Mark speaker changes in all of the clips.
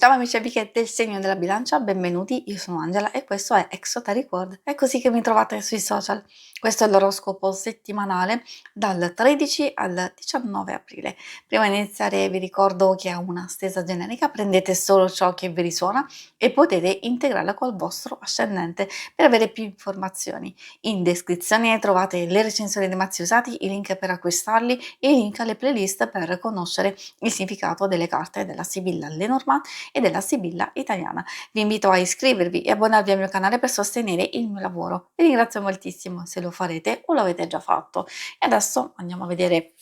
Speaker 1: Ciao amici e amiche del segno della bilancia, benvenuti, io sono Angela e questo è Exotericord. È così che mi trovate sui social. Questo è l'oroscopo settimanale dal 13 al 19 aprile. Prima di iniziare vi ricordo che è una stesa generica, prendete solo ciò che vi risuona e potete integrarla col vostro ascendente per avere più informazioni. In descrizione trovate le recensioni dei mazzi usati, i link per acquistarli e i link alle playlist per conoscere il significato delle carte della Sibilla Lenormand e della Sibilla italiana. Vi invito a iscrivervi e abbonarvi al mio canale per sostenere il mio lavoro. Vi ringrazio moltissimo se lo farete o lo avete già fatto. E adesso andiamo a vedere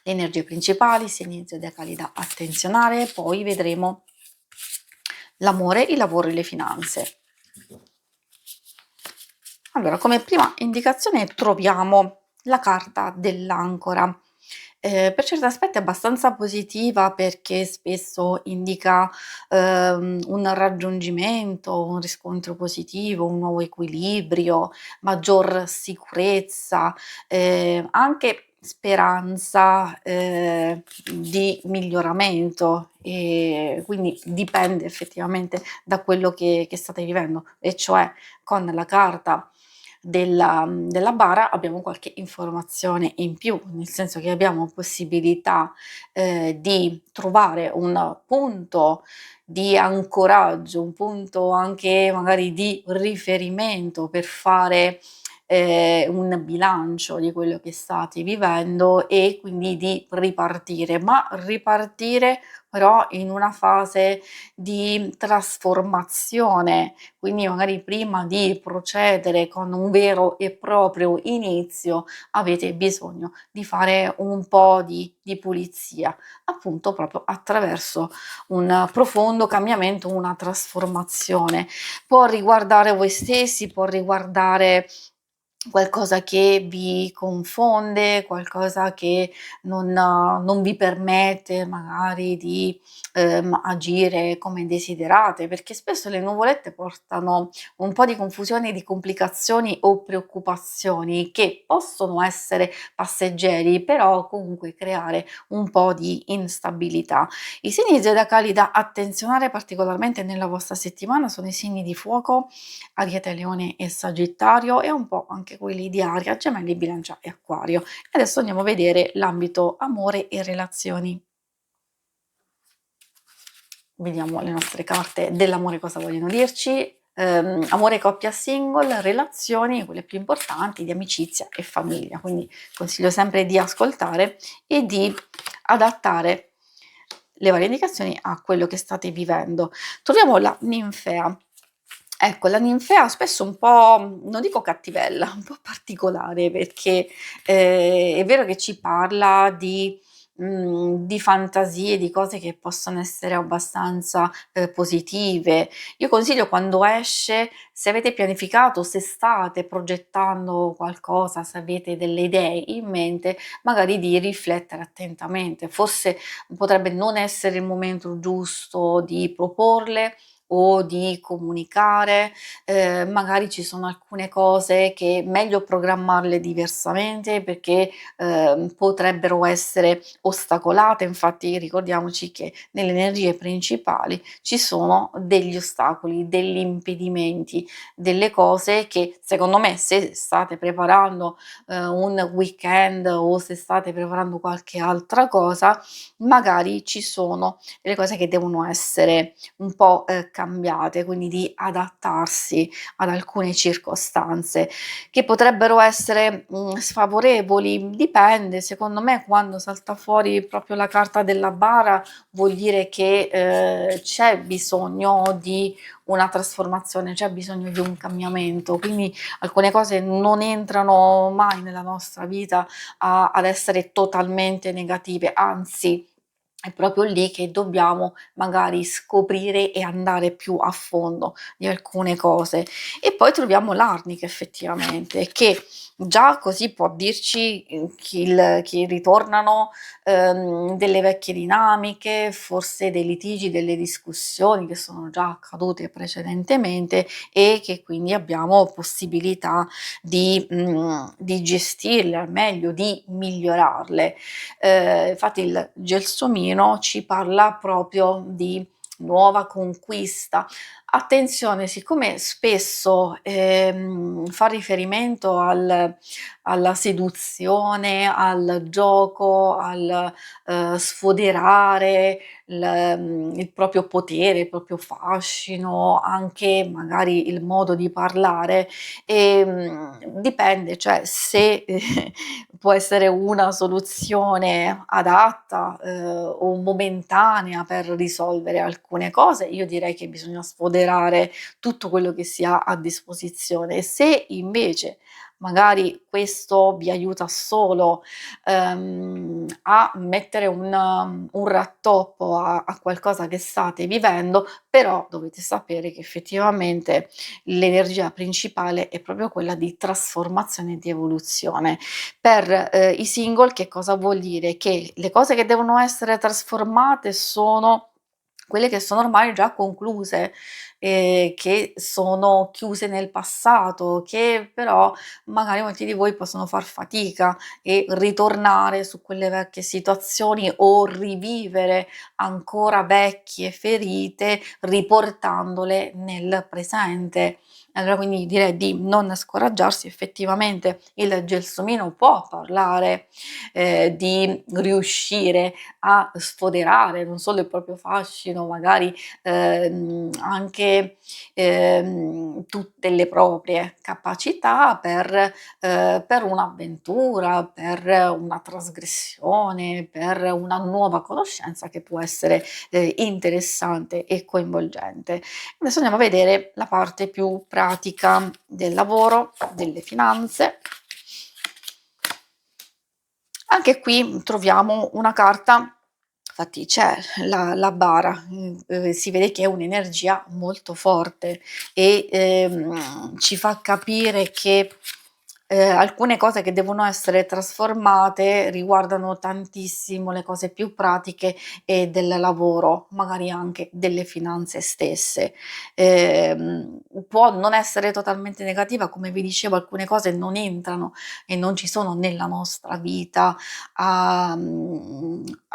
Speaker 1: le energie principali, segni zodiacali da attenzionare, poi vedremo l'amore, il lavoro e le finanze. Allora, come prima indicazione troviamo la carta dell'ancora. Per certi aspetti è abbastanza positiva perché spesso indica un raggiungimento, un riscontro positivo, un nuovo equilibrio, maggior sicurezza, anche speranza di miglioramento, e quindi dipende effettivamente da quello che state vivendo, e cioè con la carta della bara abbiamo qualche informazione in più, nel senso che abbiamo possibilità di trovare un punto di ancoraggio, un punto anche magari di riferimento per fare un bilancio di quello che state vivendo e quindi di ripartire, ma ripartire però in una fase di trasformazione, quindi magari prima di procedere con un vero e proprio inizio avete bisogno di fare un po' di pulizia, appunto proprio attraverso un profondo cambiamento, una trasformazione. Può riguardare voi stessi, può riguardare qualcosa che vi confonde, qualcosa che non vi permette magari di agire come desiderate, perché spesso le nuvolette portano un po' di confusione, di complicazioni o preoccupazioni che possono essere passeggeri, però comunque creare un po' di instabilità. I segni zodiacali da attenzionare particolarmente nella vostra settimana sono i segni di fuoco, Ariete, Leone e Sagittario, e un po' anche quelli di Aria, Gemelli, Bilancia e Acquario. Adesso andiamo a vedere l'ambito amore e relazioni. Vediamo le nostre carte dell'amore cosa vogliono dirci. Amore, coppia, single, relazioni, quelle più importanti, di amicizia e famiglia. Quindi consiglio sempre di ascoltare e di adattare le varie indicazioni a quello che state vivendo. Troviamo la ninfea. Ecco, la ninfea spesso un po', non dico cattivella, un po' particolare, perché è vero che ci parla di fantasie, di cose che possono essere abbastanza positive. Io consiglio, quando esce, se avete pianificato, se state progettando qualcosa, se avete delle idee in mente, magari di riflettere attentamente. Forse potrebbe non essere il momento giusto di proporle o di comunicare, magari ci sono alcune cose che è meglio programmarle diversamente perché potrebbero essere ostacolate. Infatti ricordiamoci che nelle energie principali ci sono degli ostacoli, degli impedimenti, delle cose che secondo me, se state preparando un weekend o se state preparando qualche altra cosa, magari ci sono delle cose che devono essere un po' cambiate, quindi di adattarsi ad alcune circostanze che potrebbero essere sfavorevoli. Dipende, secondo me quando salta fuori proprio la carta della bara vuol dire che c'è bisogno di una trasformazione, c'è bisogno di un cambiamento, quindi alcune cose non entrano mai nella nostra vita ad essere totalmente negative, anzi è proprio lì che dobbiamo magari scoprire e andare più a fondo di alcune cose. E poi troviamo l'Arnica effettivamente, che già così può dirci che ritornano delle vecchie dinamiche, forse dei litigi, delle discussioni che sono già accadute precedentemente e che quindi abbiamo possibilità di gestirle al meglio, di migliorarle. Infatti il gelsomino ci parla proprio di nuova conquista. Attenzione, siccome spesso, fa riferimento alla seduzione, al gioco, sfoderare il proprio potere, il proprio fascino, anche magari il modo di parlare, dipende, cioè se può essere una soluzione adatta, o momentanea per risolvere alcune cose, io direi che bisogna sfoderare tutto quello che si ha a disposizione. Se invece magari questo vi aiuta solo, a mettere un rattoppo a qualcosa che state vivendo, però dovete sapere che effettivamente l'energia principale è proprio quella di trasformazione e di evoluzione. Per, i single che cosa vuol dire? Che le cose che devono essere trasformate sono quelle che sono ormai già concluse, che sono chiuse nel passato, che però magari molti di voi possono far fatica e ritornare su quelle vecchie situazioni o rivivere ancora vecchie ferite riportandole nel presente. Allora quindi direi di non scoraggiarsi, effettivamente il gelsomino può parlare, di riuscire a sfoderare non solo il proprio fascino, magari, anche, tutte le proprie capacità per un'avventura, per una trasgressione, per una nuova conoscenza che può essere, interessante e coinvolgente. Adesso andiamo a vedere la parte più pratica del lavoro, delle finanze. Anche qui troviamo una carta, infatti c'è la bara, si vede che è un'energia molto forte e, ci fa capire che, alcune cose che devono essere trasformate riguardano tantissimo le cose più pratiche e del lavoro, magari anche delle finanze stesse. Può non essere totalmente negativa, come vi dicevo alcune cose non entrano e non ci sono nella nostra vita a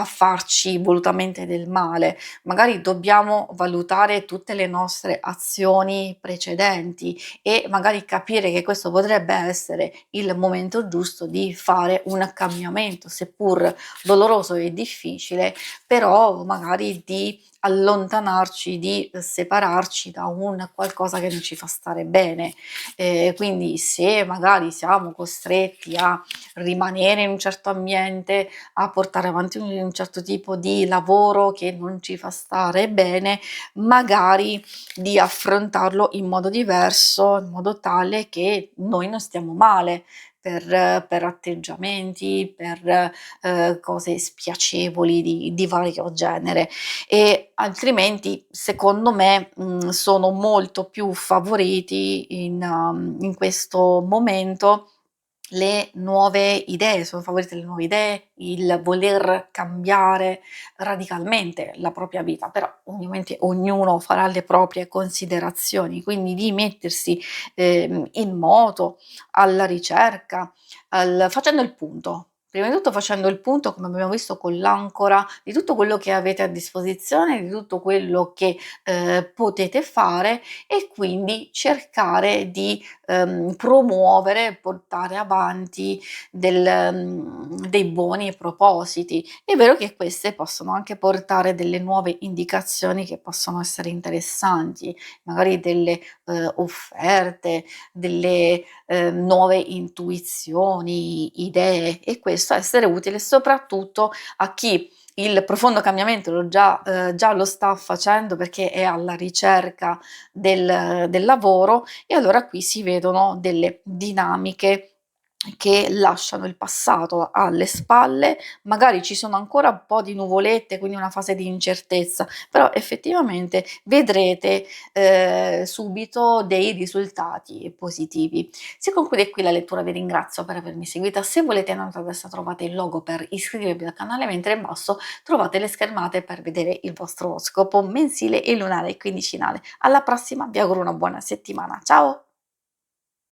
Speaker 1: farci volutamente del male. Magari dobbiamo valutare tutte le nostre azioni precedenti e magari capire che questo potrebbe essere il momento giusto di fare un cambiamento, seppur doloroso e difficile, però magari di allontanarci, di separarci da un qualcosa che non ci fa stare bene. Quindi se magari siamo costretti a rimanere in un certo ambiente, a portare avanti un certo tipo di lavoro che non ci fa stare bene, magari di affrontarlo in modo diverso, in modo tale che noi non stiamo male per atteggiamenti, per, cose spiacevoli di vario genere. E altrimenti, secondo me, sono molto più favoriti in questo momento le nuove idee, sono favorite le nuove idee, il voler cambiare radicalmente la propria vita, però ovviamente ognuno farà le proprie considerazioni, quindi di mettersi, in moto, alla ricerca, facendo il punto. Prima di tutto facendo il punto, come abbiamo visto con l'ancora, di tutto quello che avete a disposizione, di tutto quello che, potete fare e quindi cercare di promuovere, portare avanti dei buoni propositi. È vero che queste possono anche portare delle nuove indicazioni che possono essere interessanti, magari delle, offerte, delle, nuove intuizioni, idee e questo essere utile soprattutto a chi il profondo cambiamento già lo sta facendo perché è alla ricerca del lavoro e allora qui si vedono delle dinamiche che lasciano il passato alle spalle, magari ci sono ancora un po' di nuvolette, quindi una fase di incertezza, però effettivamente vedrete, subito dei risultati positivi. Si conclude qui la lettura, vi ringrazio per avermi seguita. Se volete in alto a destra trovate il logo per iscrivervi al canale, mentre in basso trovate le schermate per vedere il vostro scopo mensile e lunare quindicinale. Alla prossima, vi auguro una buona settimana. Ciao!